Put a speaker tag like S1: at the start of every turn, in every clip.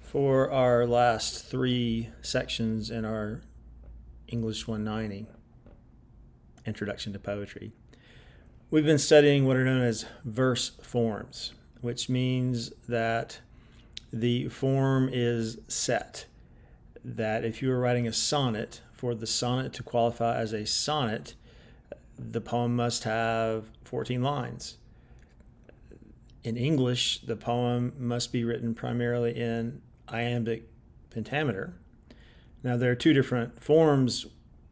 S1: For our last three sections in our English 190, Introduction to Poetry, we've been studying what are known as verse forms, which means that the form is set. That if you were writing a sonnet, for the sonnet to qualify as a sonnet, the poem must have 14 lines. In English, the poem must be written primarily in iambic pentameter. Now, there are two different forms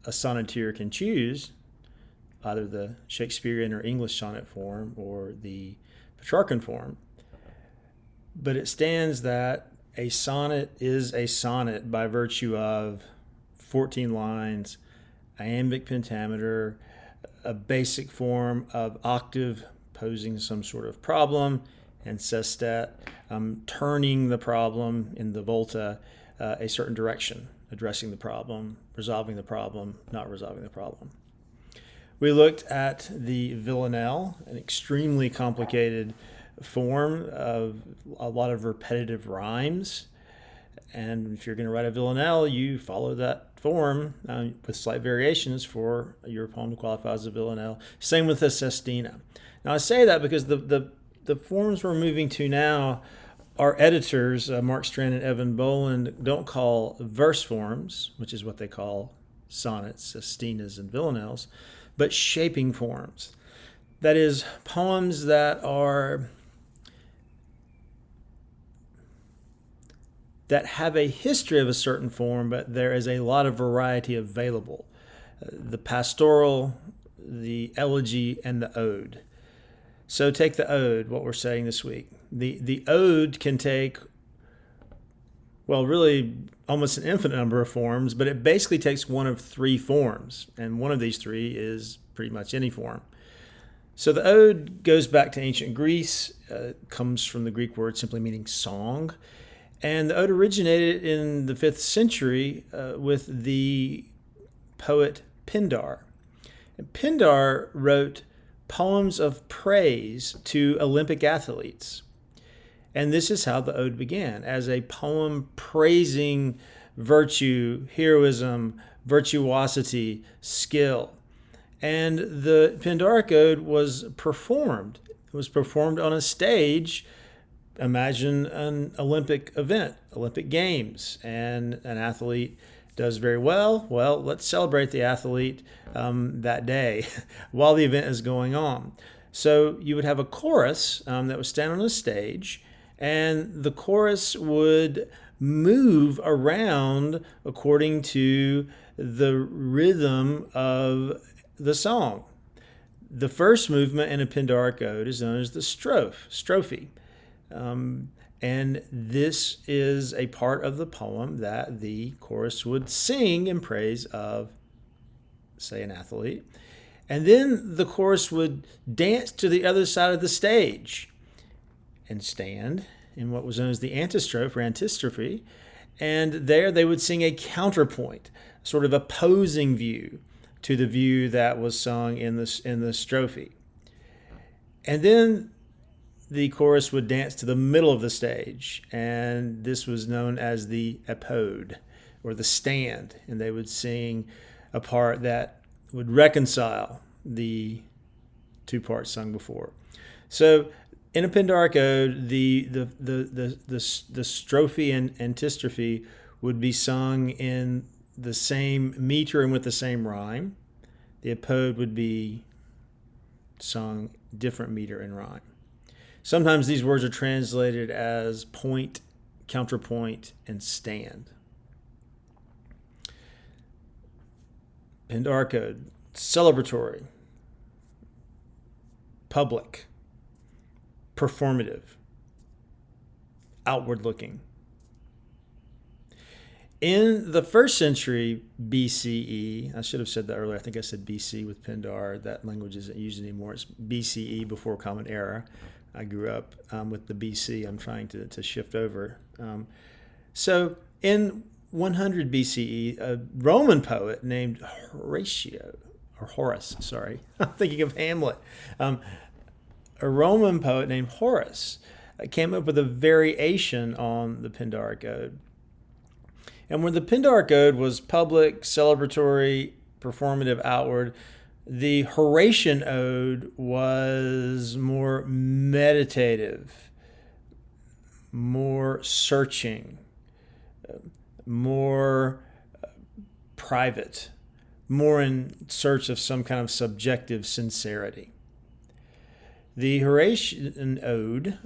S1: a sonneteer can choose, either the Shakespearean or English sonnet form or the Petrarchan form. But it stands that a sonnet is a sonnet by virtue of 14 lines, iambic pentameter, a basic form of octave posing some sort of problem, and sestet, turning the problem in the volta a certain direction, addressing the problem, resolving the problem, not resolving the problem. We looked at the villanelle, an extremely complicated form of a lot of repetitive rhymes. And if you're going to write a villanelle, you follow that form with slight variations for your poem to qualify as a villanelle. Same with the sestina. Now, I say that because the forms we're moving to now, our editors, Mark Strand and Evan Boland, don't call verse forms, which is what they call sonnets, sestinas, and villanelles, but shaping forms. That is, poems that have a history of a certain form, but there is a lot of variety available. The pastoral, the elegy, and the ode. So take the ode, what we're saying this week. The ode can take, well, really almost an infinite number of forms, but it basically takes one of three forms, and one of these three is pretty much any form. So the ode goes back to ancient Greece, comes from the Greek word simply meaning song, and the ode originated in the 5th century with the poet Pindar. And Pindar wrote poems of praise to Olympic athletes. And this is how the ode began, as a poem praising virtue, heroism, virtuosity, skill. And the Pindaric ode was performed. It was performed on a stage. Imagine an Olympic event, Olympic Games, and an athlete does very well. Well, let's celebrate the athlete that day while the event is going on. So you would have a chorus that would stand on a stage, and the chorus would move around according to the rhythm of the song. The first movement in a Pindaric ode is known as the strophe. And this is a part of the poem that the chorus would sing in praise of, say, an athlete. And then the chorus would dance to the other side of the stage and stand in what was known as the antistrophe or antistrophe. And there they would sing a counterpoint, sort of opposing view to the view that was sung in the strophe. And then the chorus would dance to the middle of the stage, and this was known as the epode, or the stand, and they would sing a part that would reconcile the two parts sung before. So in a Pindaric ode, the strophe and antistrophe would be sung in the same meter and with the same rhyme. The epode would be sung different meter and rhyme. Sometimes these words are translated as point, counterpoint, and stand. Pindaric ode, celebratory, public, performative, outward-looking. In the 1st century BCE, I should have said that earlier. I think I said BC with Pindar. That language isn't used anymore. It's BCE, before Common Era. I grew up with the BC. I'm trying to shift over. So in 100 BCE, a Roman poet named Horace, sorry. I'm thinking of Hamlet. A Roman poet named Horace came up with a variation on the Pindaric Ode. And when the Pindaric Ode was public, celebratory, performative, outward, the Horatian Ode was more meditative, more searching, more private, more in search of some kind of subjective sincerity. The Horatian Ode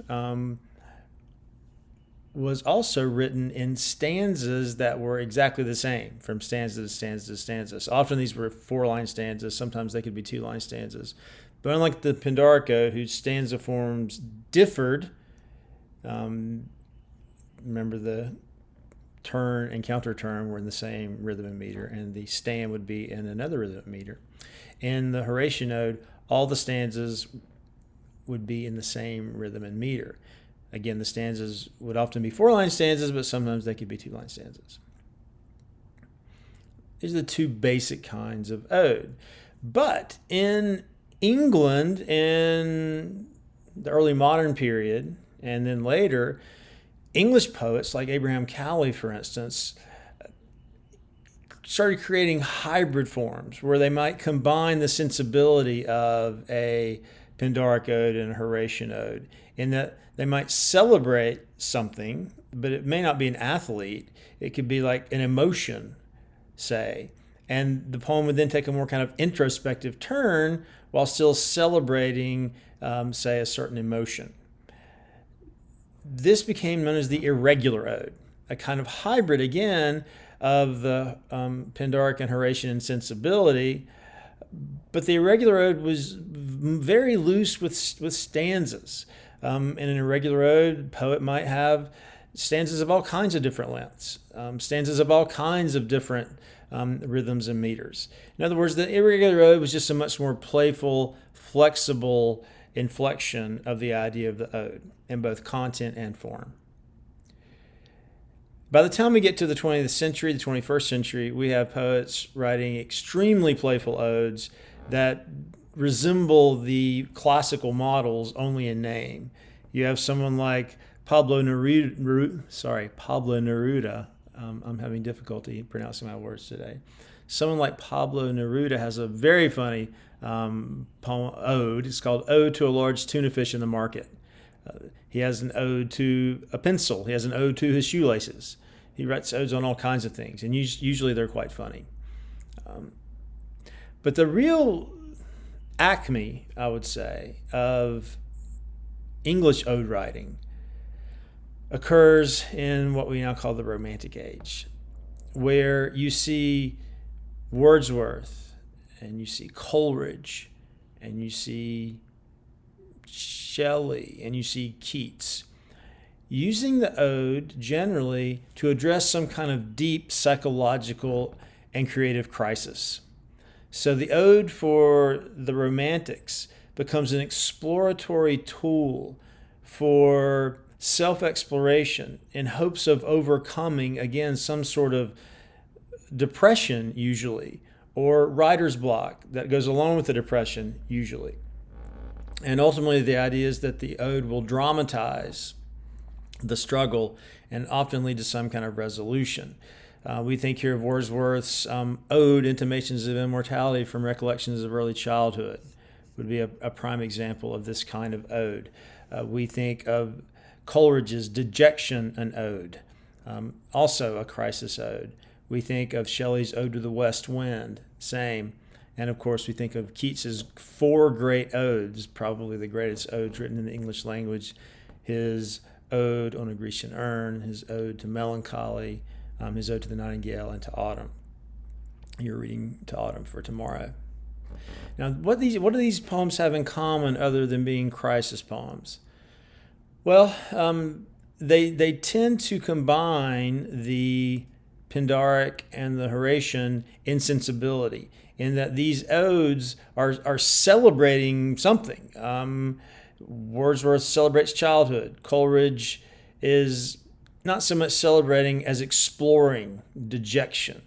S1: was also written in stanzas that were exactly the same, from stanza to stanza to stanza. So often these were 4-line stanzas. Sometimes they could be 2-line stanzas. But unlike the Pindaric Ode, whose stanza forms differed, remember the turn and counter turn were in the same rhythm and meter, and the stand would be in another rhythm and meter. In the Horatian Ode, all the stanzas would be in the same rhythm and meter. Again, the stanzas would often be 4-line stanzas, but sometimes they could be 2-line stanzas. These are the two basic kinds of ode. But in England, in the early modern period, and then later, English poets like Abraham Cowley, for instance, started creating hybrid forms where they might combine the sensibility of a Pindaric Ode and a Horatian Ode, in that they might celebrate something, but it may not be an athlete. It could be like an emotion, say. And the poem would then take a more kind of introspective turn while still celebrating, say, a certain emotion. This became known as the irregular ode, a kind of hybrid, again, of the Pindaric and Horatian insensibility. But the irregular ode was very loose with stanzas. In an irregular ode, a poet might have stanzas of all kinds of different lengths, stanzas of all kinds of different rhythms and meters. In other words, the irregular ode was just a much more playful, flexible inflection of the idea of the ode in both content and form. By the time we get to the 20th century, the 21st century, we have poets writing extremely playful odes that resemble the classical models only in name. You have someone like Pablo Neruda. I'm having difficulty pronouncing my words today. Someone like Pablo Neruda has a very funny poem ode. It's called Ode to a Large Tuna Fish in the Market. He has an ode to a pencil. He has an ode to his shoelaces. He writes odes on all kinds of things, and usually they're quite funny. But the real acme, I would say, of English ode writing occurs in what we now call the Romantic Age, where you see Wordsworth, and you see Coleridge, and you see Shelley, and you see Keats, using the ode generally to address some kind of deep psychological and creative crisis. So the ode for the Romantics becomes an exploratory tool for self-exploration in hopes of overcoming, again, some sort of depression usually, or writer's block that goes along with the depression usually. And ultimately the idea is that the ode will dramatize the struggle and often lead to some kind of resolution. We think here of Wordsworth's ode, Intimations of Immortality from Recollections of Early Childhood, would be a prime example of this kind of ode. We think of Coleridge's Dejection, an ode, also a crisis ode. We think of Shelley's Ode to the West Wind, same. And of course, we think of Keats's 4 great odes, probably the greatest odes written in the English language. His Ode on a Grecian Urn, his Ode to Melancholy, his Ode to the Nightingale, and to Autumn. You're reading to Autumn for tomorrow. Now, what do these poems have in common other than being crisis poems? Well, they tend to combine the Pindaric and the Horatian insensibility, in that these odes are celebrating something. Wordsworth celebrates childhood. Coleridge is not so much celebrating as exploring dejection.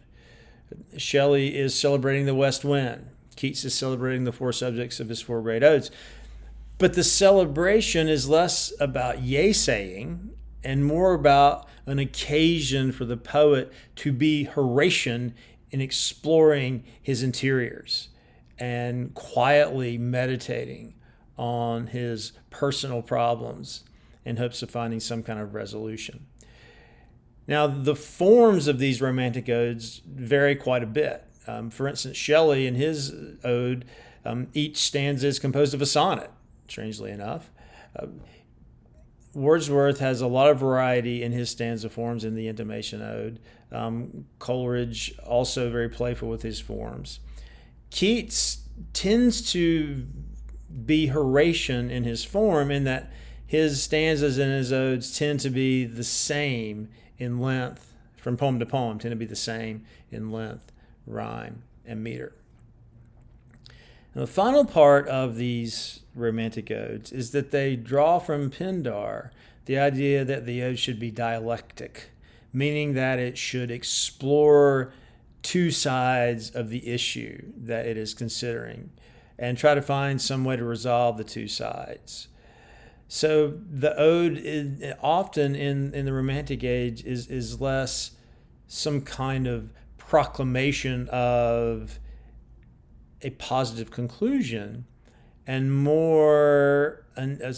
S1: Shelley is celebrating the West Wind. Keats is celebrating the 4 subjects of his 4 great odes. But the celebration is less about yay saying and more about an occasion for the poet to be Horatian in exploring his interiors and quietly meditating on his personal problems in hopes of finding some kind of resolution. Now, the forms of these romantic odes vary quite a bit. For instance, Shelley in his ode, each stanza is composed of a sonnet, strangely enough. Wordsworth has a lot of variety in his stanza forms in the Intimation Ode. Coleridge also very playful with his forms. Keats tends to be Horatian in his form in that his stanzas and his odes tend to be the same in length, from poem to poem, tend to be the same in length, rhyme, and meter. And the final part of these romantic odes is that they draw from Pindar the idea that the ode should be dialectic, meaning that it should explore two sides of the issue that it is considering and try to find some way to resolve the two sides. So the ode is often in the Romantic age is less some kind of proclamation of a positive conclusion and more a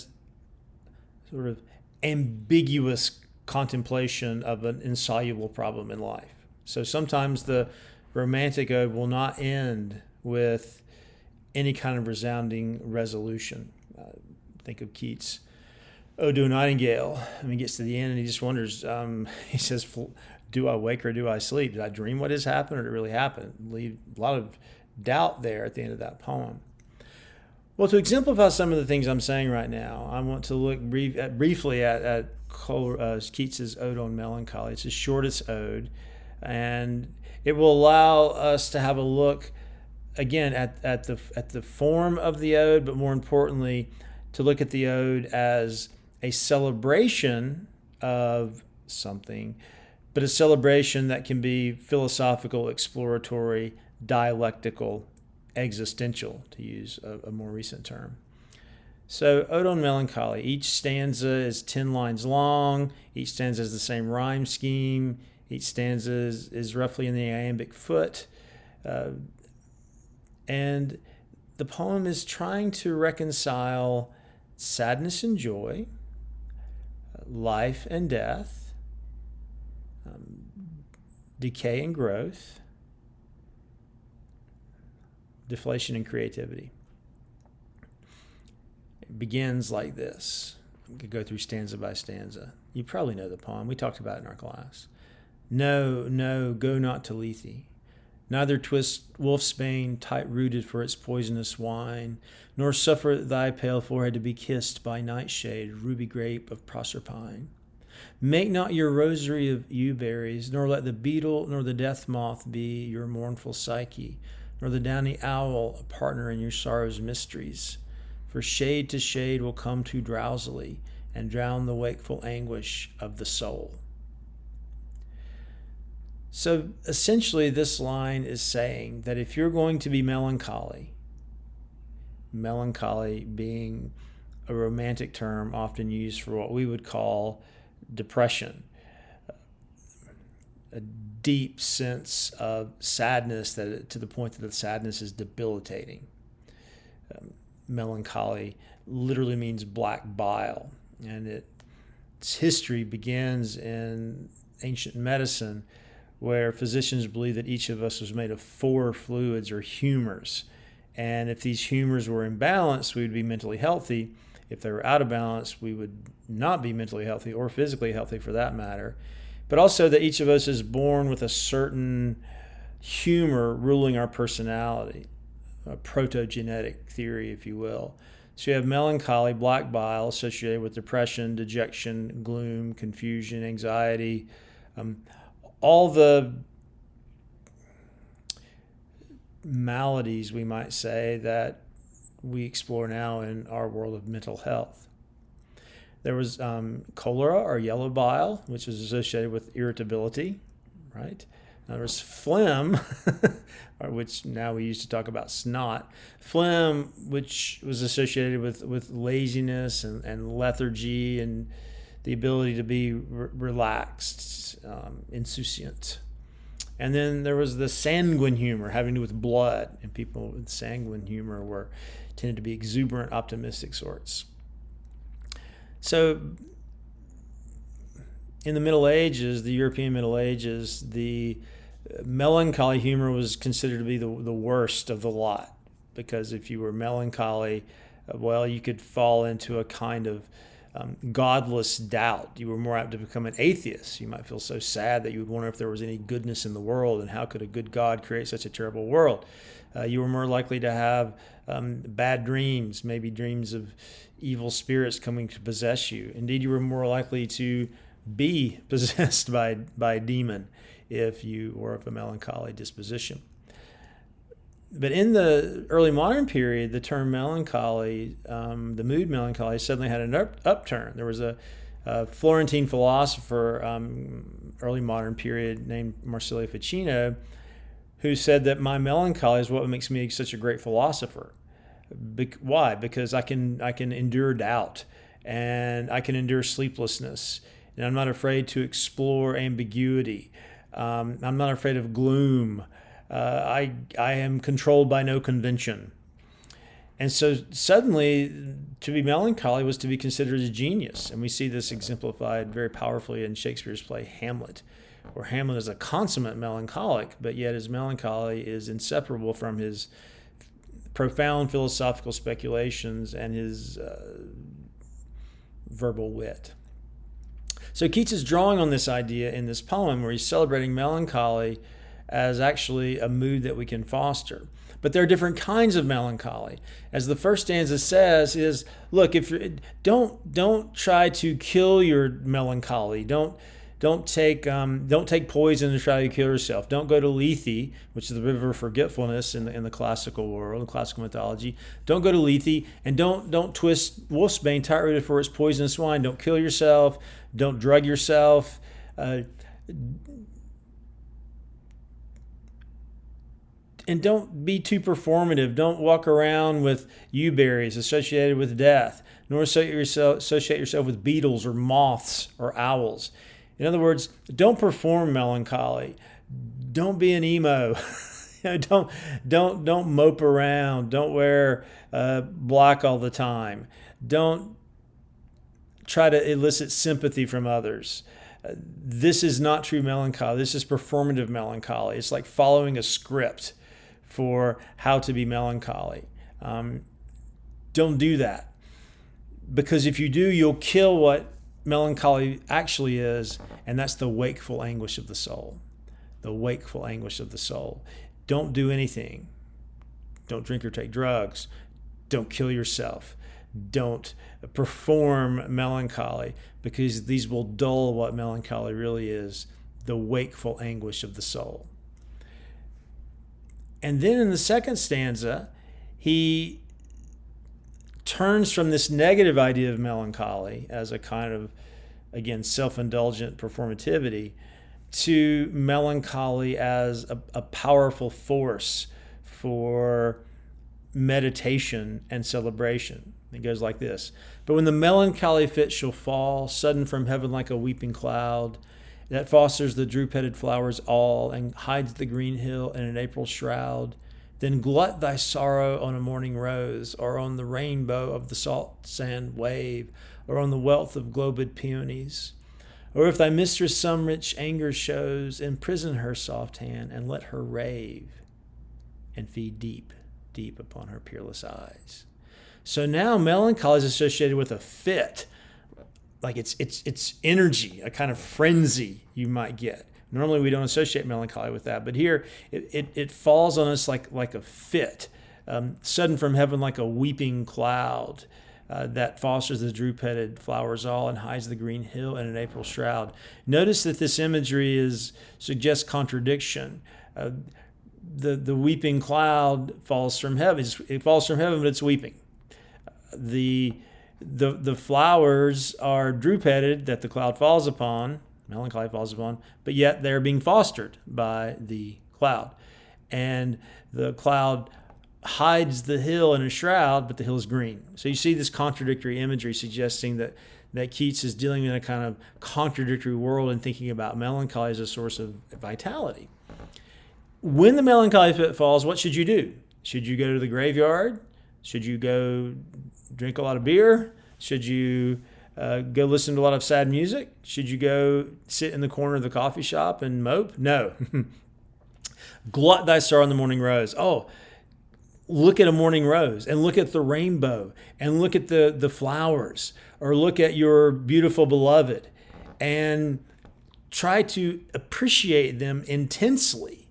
S1: sort of ambiguous contemplation of an insoluble problem in life. So sometimes the Romantic ode will not end with any kind of resounding resolution. Think of Keats' Ode to a Nightingale. I mean, he gets to the end and he just wonders, he says, do I wake or do I sleep? Did I dream what has happened or did it really happen? Leave a lot of doubt there at the end of that poem. Well, to exemplify some of the things I'm saying right now, I want to look briefly at Keats's Ode on Melancholy. It's his shortest ode, and it will allow us to have a look again at the form of the ode, but more importantly, to look at the ode as a celebration of something, but a celebration that can be philosophical, exploratory, dialectical, existential, to use a more recent term. So, Ode on Melancholy. Each stanza is 10 lines long. Each stanza has the same rhyme scheme. Each stanza is roughly in the iambic foot. And the poem is trying to reconcile sadness and joy, life and death, decay and growth, deflation and creativity. It begins like this. We could go through stanza by stanza. You probably know the poem. We talked about it in our class. No, no, go not to Lethe. Neither twist wolf's bane tight-rooted for its poisonous wine, nor suffer thy pale forehead to be kissed by nightshade, ruby grape of Proserpine. Make not your rosary of yew-berries, nor let the beetle nor the death moth be your mournful Psyche, nor the downy owl a partner in your sorrow's mysteries. For shade to shade will come too drowsily, and drown the wakeful anguish of the soul. So essentially, this line is saying that if you're going to be melancholy, melancholy being a romantic term often used for what we would call depression, a deep sense of sadness that to the point that the sadness is debilitating. Melancholy literally means black bile, and its history begins in ancient medicine, where physicians believe that each of us was made of 4 fluids or humors. And if these humors were in balance, we would be mentally healthy. If they were out of balance, we would not be mentally healthy or physically healthy for that matter. But also that each of us is born with a certain humor ruling our personality, a protogenetic theory, if you will. So you have melancholy, black bile, associated with depression, dejection, gloom, confusion, anxiety, all the maladies, we might say, that we explore now in our world of mental health. There was cholera or yellow bile, which is associated with irritability, right? There was phlegm, which now we used to talk about snot. Phlegm, which was associated with laziness and lethargy and the ability to be relaxed, insouciant. And then there was the sanguine humor, having to do with blood. And people with sanguine humor tended to be exuberant, optimistic sorts. So in the Middle Ages, the European Middle Ages, the melancholy humor was considered to be the worst of the lot, because if you were melancholy, well, you could fall into a kind of godless doubt. You were more apt to become an atheist. You might feel so sad that you would wonder if there was any goodness in the world, and how could a good God create such a terrible world. You were more likely to have bad dreams, maybe dreams of evil spirits coming to possess you. Indeed, you were more likely to be possessed by a demon if you were of a melancholy disposition. But in the early modern period, the term melancholy, the mood melancholy, suddenly had an upturn. There was a Florentine philosopher, early modern period, named Marsilio Ficino, who said that my melancholy is what makes me such a great philosopher. Why? Because I can endure doubt, and I can endure sleeplessness, and I'm not afraid to explore ambiguity. I'm not afraid of gloom. I am controlled by no convention. And so suddenly, to be melancholy was to be considered a genius. And we see this exemplified very powerfully in Shakespeare's play Hamlet, where Hamlet is a consummate melancholic, but yet his melancholy is inseparable from his profound philosophical speculations and his verbal wit. So Keats is drawing on this idea in this poem, where he's celebrating melancholy as actually a mood that we can foster. But there are different kinds of melancholy. As the first stanza says, is look, if you're, don't try to kill your melancholy. Don't take poison to try to kill yourself. Don't go to Lethe, which is the river of forgetfulness in the classical world, in classical mythology. Don't go to Lethe, and don't twist wolfsbane tight-rooted for its poisonous wine. Don't kill yourself. Don't drug yourself. And don't be too performative. Don't walk around with yewberries associated with death, nor associate yourself with beetles or moths or owls. In other words, don't perform melancholy. Don't be an emo. Don't mope around. Don't wear black all the time. Don't try to elicit sympathy from others. This is not true melancholy. This is performative melancholy. It's like following a script for how to be melancholy. Don't do that, because if you do, you'll kill what melancholy actually is, and that's the wakeful anguish of the soul. The wakeful anguish of the soul. Don't do anything. Don't drink or take drugs. Don't kill yourself. Don't perform melancholy, because these will dull what melancholy really is, the wakeful anguish of the soul. And then in the second stanza, he turns from this negative idea of melancholy as a kind of, again, self-indulgent performativity to melancholy as a powerful force for meditation and celebration. It goes like this. But when the melancholy fit shall fall, sudden from heaven like a weeping cloud, that fosters the droop-headed flowers all, and hides the green hill in an April shroud, then glut thy sorrow on a morning rose, or on the rainbow of the salt sand wave, or on the wealth of globed peonies. Or if thy mistress some rich anger shows, imprison her soft hand, and let her rave, and feed deep, deep upon her peerless eyes. So now melancholy is associated with a fit, like it's energy, a kind of frenzy you might get. Normally we don't associate melancholy with that, but here it falls on us like a fit, sudden from heaven like a weeping cloud that fosters the droop-headed flowers all and hides the green hill in an April shroud. Notice that this imagery suggests contradiction. The weeping cloud falls from heaven. It falls from heaven, but it's weeping. The flowers are droop-headed that the cloud falls upon, Melancholy falls upon, but yet they're being fostered by the cloud. And the cloud hides the hill in a shroud, but the hill is green. So you see this contradictory imagery suggesting that Keats is dealing in a kind of contradictory world and thinking about melancholy as a source of vitality. When the melancholy fit falls, what should you do? Should you go to the graveyard? Should you go drink a lot of beer? Should you go listen to a lot of sad music? Should you go sit in the corner of the coffee shop and mope? No. Glut thy sorrow in the morning rose. Oh, look at a morning rose and look at the rainbow and look at the flowers, or look at your beautiful beloved and try to appreciate them intensely.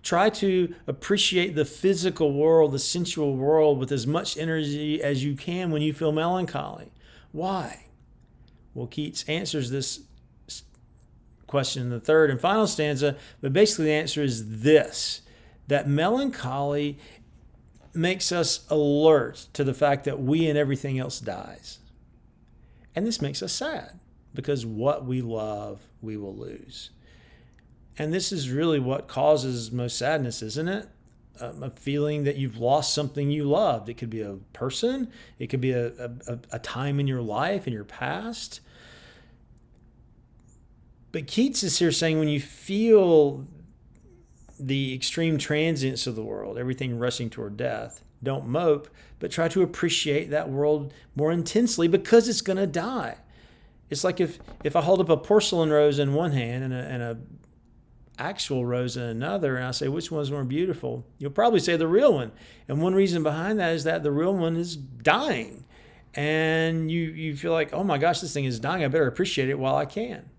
S1: Try to appreciate the physical world, the sensual world, with as much energy as you can when you feel melancholy. Why? Well, Keats answers this question in the third and final stanza, but basically the answer is this, that melancholy makes us alert to the fact that we and everything else dies. And this makes us sad, because what we love, we will lose. And this is really what causes most sadness, isn't it? A feeling that you've lost something you loved. It could be a person. It could be a time in your life, in your past. But Keats is here saying when you feel the extreme transience of the world, everything rushing toward death, don't mope, but try to appreciate that world more intensely, because it's going to die. It's like if I hold up a porcelain rose in one hand and a actual rose in another, and I say, which one's more beautiful? You'll probably say the real one. And one reason behind that is that the real one is dying. And you feel like, oh my gosh, this thing is dying. I better appreciate it while I can.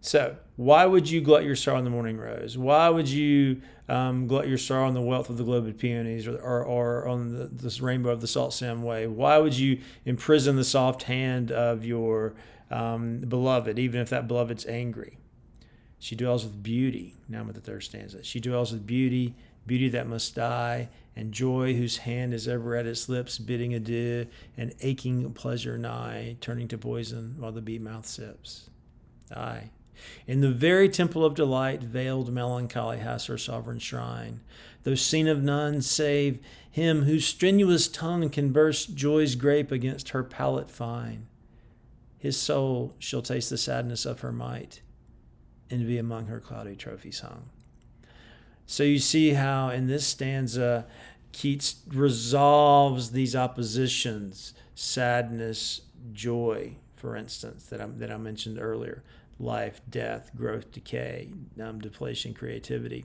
S1: So why would you glut your sorrow in the morning rose? Why would you glut your sorrow on the wealth of the globe of peonies, or on this rainbow of the salt Sam wave? Why would you imprison the soft hand of your beloved, even if that beloved's angry? She dwells with beauty. Now I'm at the third stanza. She dwells with beauty, beauty that must die, and joy whose hand is ever at its lips, bidding adieu, and aching pleasure nigh, turning to poison while the beat mouth sips. Aye. In the very temple of delight, veiled melancholy has her sovereign shrine, though seen of none save him whose strenuous tongue can burst joy's grape against her palate fine. His soul shall taste the sadness of her might, and be among her cloudy trophies hung. So you see how in this stanza, Keats resolves these oppositions, sadness, joy, for instance, that I mentioned earlier, life, death, growth, decay, depletion, creativity,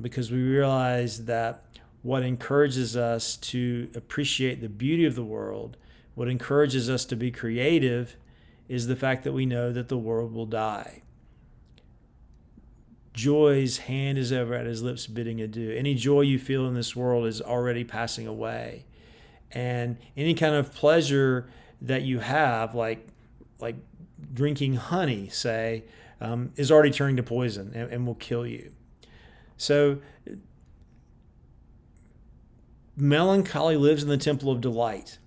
S1: because we realize that what encourages us to appreciate the beauty of the world, what encourages us to be creative, is the fact that we know that the world will die. Joy's hand is ever at his lips bidding adieu. Any joy you feel in this world is already passing away. And any kind of pleasure that you have, like drinking honey, say, is already turning to poison and will kill you. So melancholy lives in the temple of delight,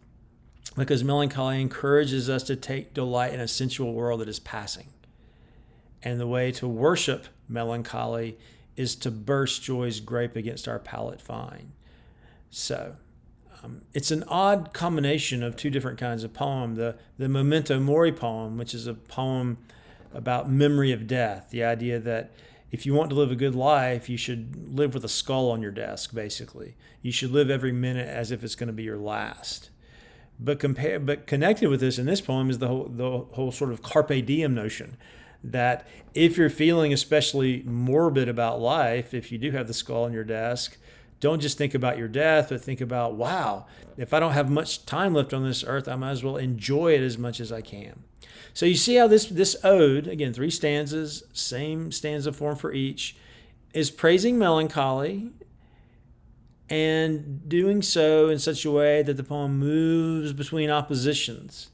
S1: because melancholy encourages us to take delight in a sensual world that is passing. And the way to worship melancholy is to burst joy's grape against our palate fine. So it's an odd combination of two different kinds of poem. The Memento Mori poem, which is a poem about memory of death, the idea that if you want to live a good life, you should live with a skull on your desk, basically. You should live every minute as if it's going to be your last. But connected with this in this poem is the whole sort of carpe diem notion, that if you're feeling especially morbid about life, if you do have the skull on your desk, don't just think about your death, but think about, wow, if I don't have much time left on this earth, I might as well enjoy it as much as I can. So you see how this ode, again, 3 stanzas, same stanza form for each, is praising melancholy and doing so in such a way that the poem moves between oppositions,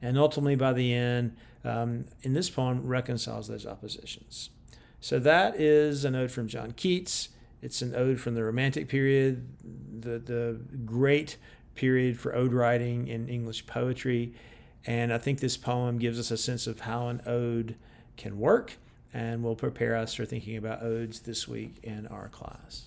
S1: and ultimately by the end, in this poem, reconciles those oppositions. So that is an ode from John Keats. It's an ode from the Romantic period, the great period for ode writing in English poetry. And I think this poem gives us a sense of how an ode can work, and will prepare us for thinking about odes this week in our class.